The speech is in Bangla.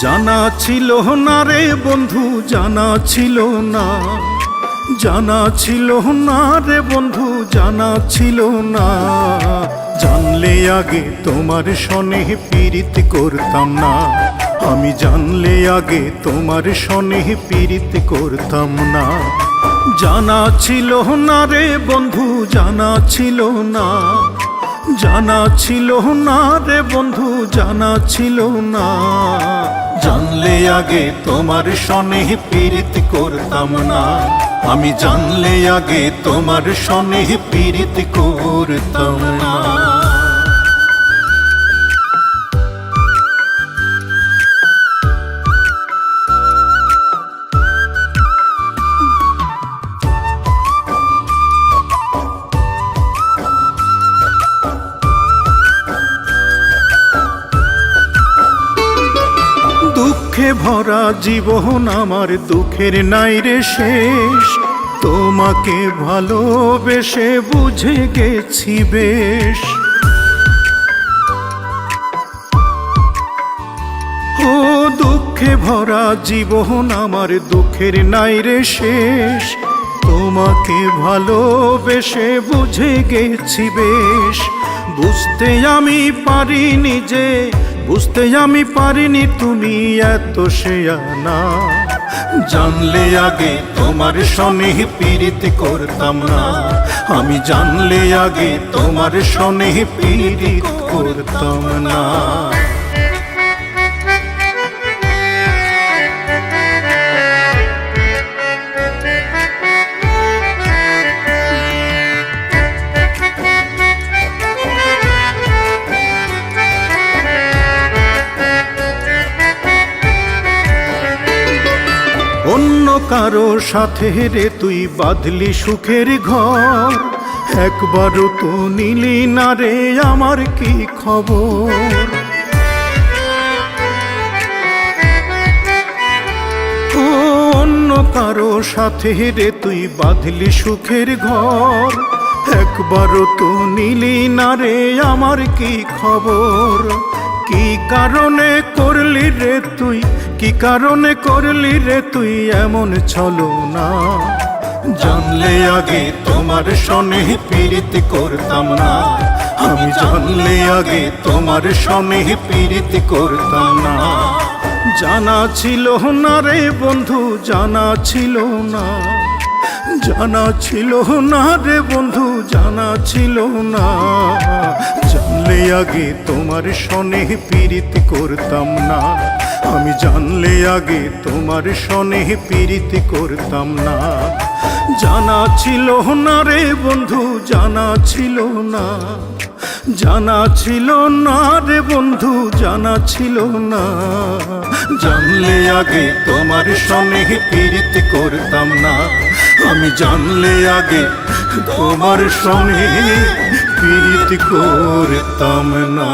জানা ছিল না রে বন্ধু, জানা ছিল না, জানা ছিল না রে বন্ধু, জানা ছিল না। জানলে আগে তোমার সনে পীড়িত করতাম না, আমি জানলে আগে তোমার সনে পীড়িত করতাম না। জানা ছিল না রে বন্ধু, জানা ছিল না, জানা ছিল না রে বন্ধু, জানা ছিল না। জানলে আগে তোমার সনে পীড়িত করতাম না, আমি জানলে আগে তোমার সনে পীড়িত করতাম না। দুঃখে ভরা জীবন আমার, দুঃখের নাই রে শেষ। তোমাকে ভালোবেসে বুঝে গেছি বেশ। ও দুঃখে ভরা জীবন আমার, দুঃখের নাই রে শেষ। তোমাকে ভালোবেসে বুঝে গেছি বেশ। বুঝতে আমি পারিনি যে, বুঝতে আমি পারিনি তুমি এত শেয়ানা। জানলে আগে তোমার সনে পীড়িত করতাম না, আমি জানলে আগে তোমার সনে পীড়িত করতাম না। অন্য কারো সাথে রে তুই বাঁধলি সুখের ঘর, একবারও তো নিলি না রে আমার কি খবর। ও অন্য কারো সাথে রে তুই বাঁধলি সুখের ঘর, একবারও তো নিলি না রে আমার কি খবর। কি কারণে করলি রে তুই, কি কারণে করলি রে তুই এমন ছলনা। জানলে আগে তোমার সনে পীড়িত করতাম না, আমি জানলে আগে তোমার সনে পীড়িত করতাম না। জানা ছিল না রে বন্ধু, জানা ছিল না, জানা ছিল না রে বন্ধু, জানা ছিল না। জানলে আগে তোমার সনে পীড়িত করতাম না, আমি জানলে আগে তোমার সনে পীড়িত করতাম না। জানা ছিল না রে বন্ধু, জানা ছিল না, জানা ছিল না রে বন্ধু, জানা ছিল না। জানলে আগে তোমার সনে পীড়িত করতাম না, আমি জানলে আগে তোমার সনে পীড়িত করতাম না।